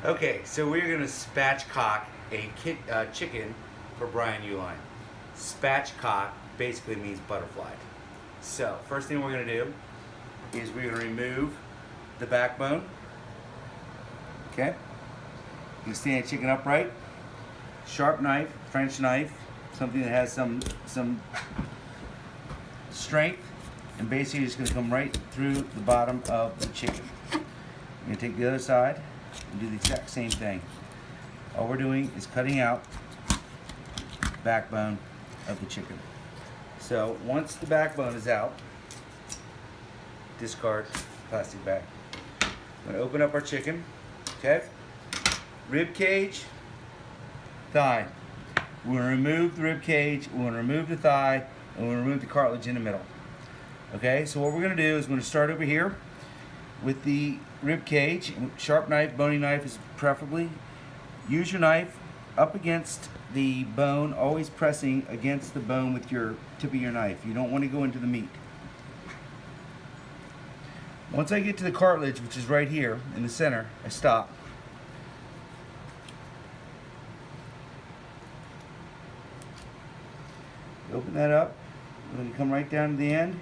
Okay, so we're gonna spatchcock a chicken for Brian Uline. Spatchcock basically means butterfly. So first thing we're gonna do is we're gonna remove the backbone. Okay. You can stand the chicken upright. Sharp knife, French knife, something that has some strength, and basically it's gonna come right through the bottom of the chicken. You're gonna take the other side and do the exact same thing. All we're doing is cutting out the backbone of the chicken. So once the backbone is out, discard plastic bag. I'm gonna open up our chicken, okay? Rib cage, thigh. We're gonna remove the rib cage, we're gonna remove the thigh, and we're gonna remove the cartilage in the middle. Okay, so what we're gonna do is we're gonna start over here with the rib cage. Sharp knife, bony knife is preferably. Use your knife up against the bone, always pressing against the bone with your tip of your knife. You don't want to go into the meat. Once I get to the cartilage, which is right here in the center, I stop. Open that up. We're going to come right down to the end.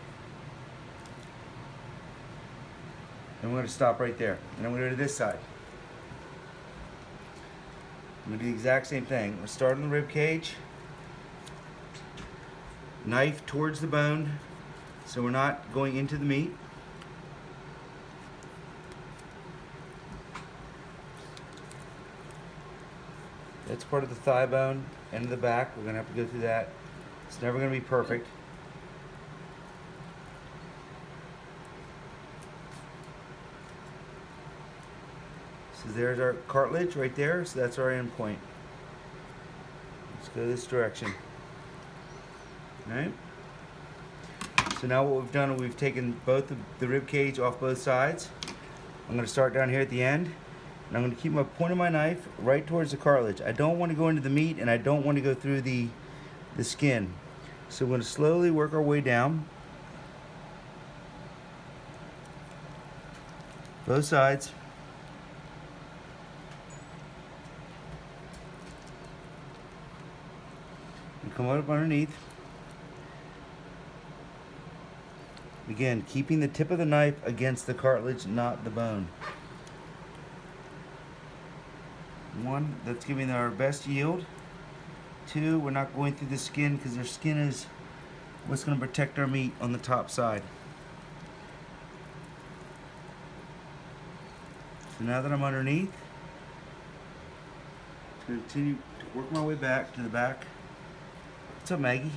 And we're going to stop right there. And I'm going to go to this side. I'm going to do the exact same thing. We'll start on the rib cage. Knife towards the bone, so we're not going into the meat. That's part of the thigh bone, end of the back. We're going to have to go through that. It's never going to be perfect. So there's our cartilage right there, so that's our end point. Let's go this direction. Alright? So now what we've done is we've taken both the rib cage off both sides. I'm going to start down here at the end, and I'm going to keep my point of my knife right towards the cartilage. I don't want to go into the meat, and I don't want to go through the skin. So we're going to slowly work our way down. Both sides. And come up underneath. Again, keeping the tip of the knife against the cartilage, not the bone. One, that's giving our best yield. Two, we're not going through the skin because our skin is what's going to protect our meat on the top side. So now that I'm underneath, I'm going to continue to work my way back to the back. What's up, Maggie?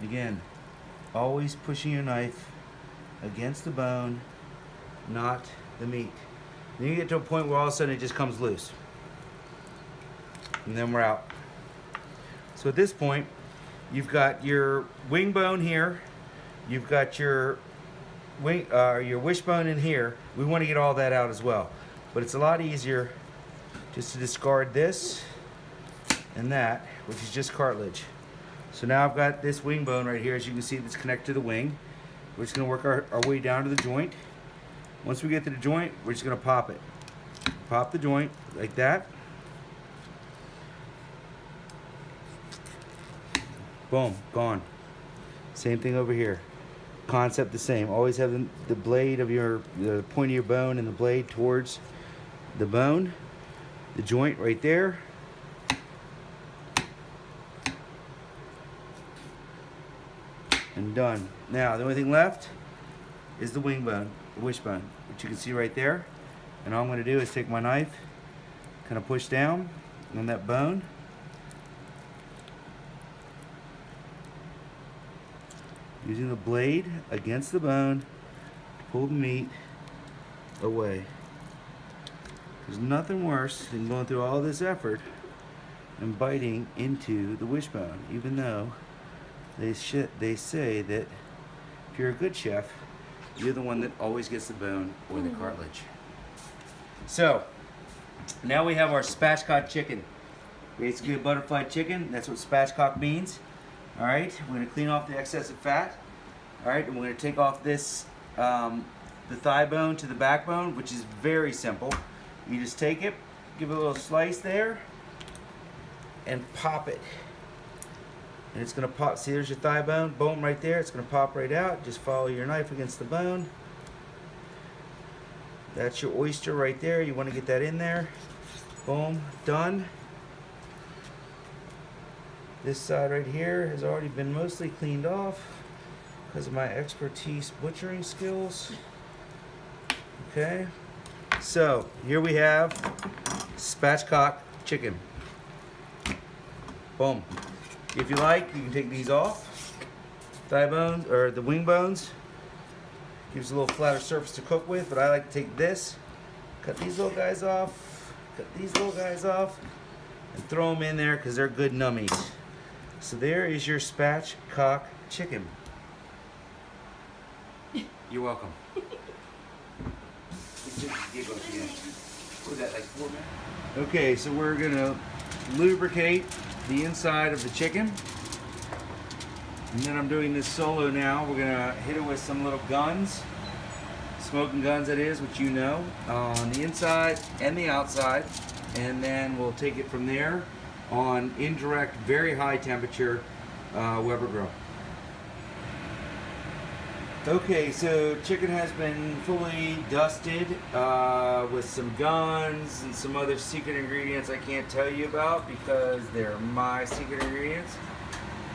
Again, always pushing your knife against the bone, not the meat. Then you get to a point where all of a sudden it just comes loose. And then we're out. So at this point, you've got your wing bone here, you've got your wishbone in here. We want to get all that out as well. But it's a lot easier just to discard this and that, which is just cartilage. So now I've got this wing bone right here, as you can see, that's connected to the wing. We're just going to work our way down to the joint. Once we get to the joint, we're just going to pop it. Pop the joint like that. Boom, gone. Same thing over here. Concept the same. Always have the blade of the point of your bone and the blade towards the bone. The joint right there. And done. Now the only thing left is the wing bone, the wishbone, which you can see right there. And all I'm going to do is take my knife, kind of push down on that bone. Using the blade against the bone to pull the meat away. There's nothing worse than going through all this effort and biting into the wishbone, even though they say that if you're a good chef, you're the one that always gets the bone or the cartilage. So, now we have our spatchcock chicken. Basically a butterfly chicken, that's what spatchcock means. Alright, we're going to clean off the excessive fat. Alright, and we're going to take off this the thigh bone to the backbone, which is very simple. You just take it, give it a little slice there, and pop it. And it's gonna pop, see there's your thigh bone, boom right there, it's gonna pop right out. Just follow your knife against the bone. That's your oyster right there, you wanna get that in there. Boom, done. This side right here has already been mostly cleaned off because of my expertise butchering skills. Okay, so here we have spatchcock chicken. Boom. If you like, you can take these off. Thigh bones, or the wing bones. Gives a little flatter surface to cook with, but I like to take this, cut these little guys off, cut these little guys off, and throw them in there because they're good nummies. So there is your spatchcock chicken. You're welcome. Okay, so we're gonna lubricate the inside of the chicken. And then I'm doing this solo now. We're gonna hit it with some little guns. Smoking guns that is, which you know, on the inside and the outside. And then we'll take it from there on indirect, very high temperature Weber grill. Okay, so chicken has been fully dusted with some guns and some other secret ingredients I can't tell you about because they're my secret ingredients.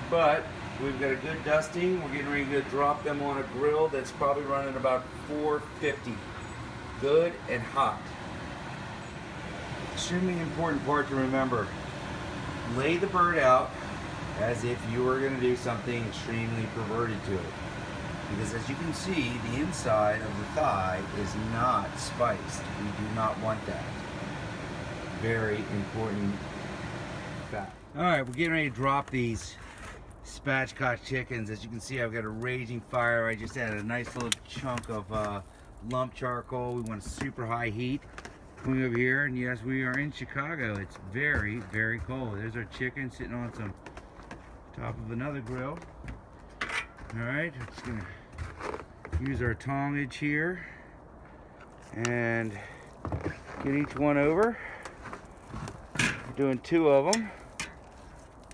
But we've got a good dusting. We're getting ready to drop them on a grill that's probably running about 450. Good and hot. Extremely important part to remember. Lay the bird out as if you were going to do something extremely perverted to it. Because as you can see, the inside of the thigh is not spiced. We do not want that. Very important fact. Alright, we're getting ready to drop these spatchcock chickens. As you can see, I've got a raging fire. I just added a nice little chunk of lump charcoal. We want a super high heat. Coming over here, and yes, we are in Chicago. It's very, very cold. There's our chicken sitting on some top of another grill. Alright, we're just gonna use our tongage here and get each one over. We're doing 2 of them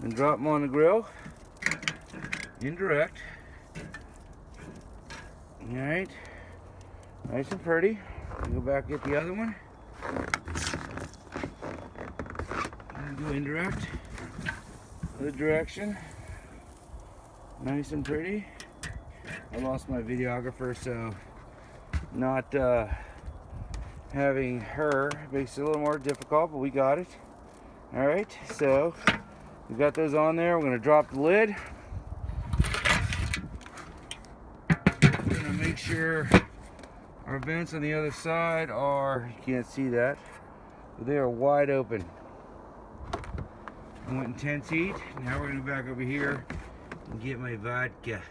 and drop them on the grill. Indirect. Alright, nice and pretty. Go back and get the other one. And go indirect. Other direction. Nice and pretty. I lost my videographer, so not having her makes it a little more difficult, but we got it. Alright, so we got those on there. We're going to drop the lid. We're going to make sure our vents on the other side are, you can't see that, but they are wide open. I went intense heat. Now we're going to go back over here and get my vodka.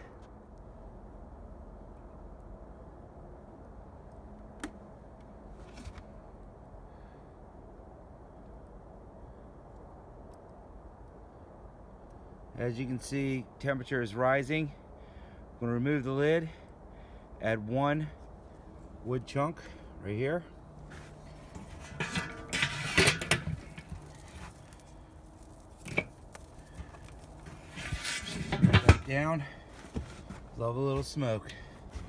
As you can see, temperature is rising. I'm going to remove the lid, add 1 wood chunk right here. Back down. Love a little smoke.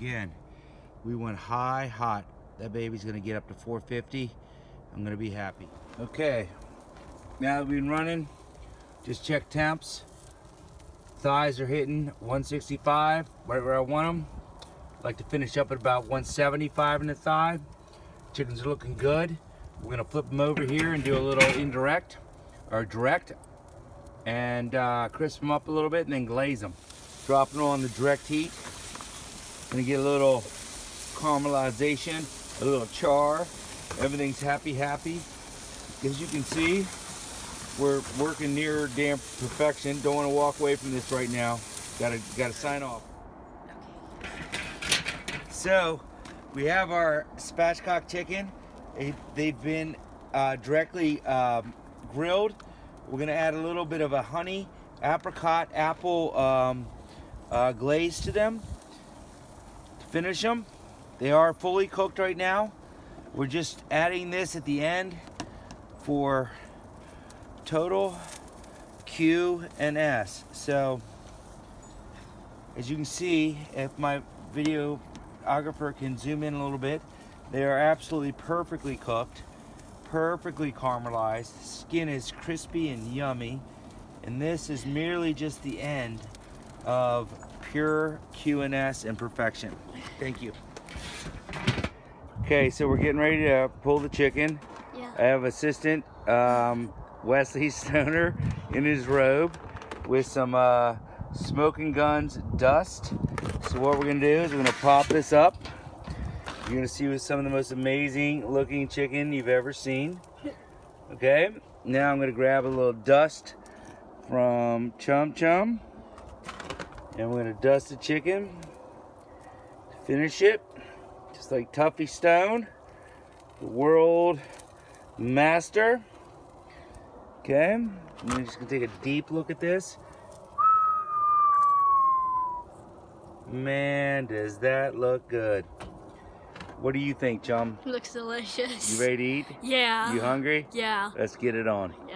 Again, we went high, hot. That baby's gonna get up to 450. I'm gonna be happy. Okay, now that we've been running, just check temps. Thighs are hitting 165, right where I want them. Like to finish up at about 175 in the thigh. Chickens are looking good. We're gonna flip them over here and do a little indirect or direct and crisp them up a little bit and then glaze them. Dropping them on the direct heat. Gonna get a little caramelization, a little char. Everything's happy. As you can see, we're working near damn perfection. Don't want to walk away from this right now. Gotta sign off. So we have our spatchcock chicken. They've been directly grilled. We're gonna add a little bit of a honey apricot apple glaze to them to finish them. They are fully cooked right now. We're just adding this at the end for total Q and S. So as you can see, if my videographer can zoom in a little bit, they are absolutely perfectly cooked, perfectly caramelized. Skin is crispy and yummy. And this is merely just the end of pure Q&S and perfection. Thank you. Okay, so we're getting ready to pull the chicken. Yeah. I have assistant Wesley Stoner in his robe with some smoking guns dust. So what we're gonna do is we're gonna pop this up. You're gonna see some of the most amazing looking chicken you've ever seen. Okay, now I'm gonna grab a little dust from Chum Chum, and we're gonna dust the chicken to finish it, just like Tuffy Stone, the world master. Okay, and I'm just gonna take a deep look at this. Man, does that look good. What do you think, Chum? Looks delicious. You ready to eat? Yeah. You hungry? Yeah. Let's get it on.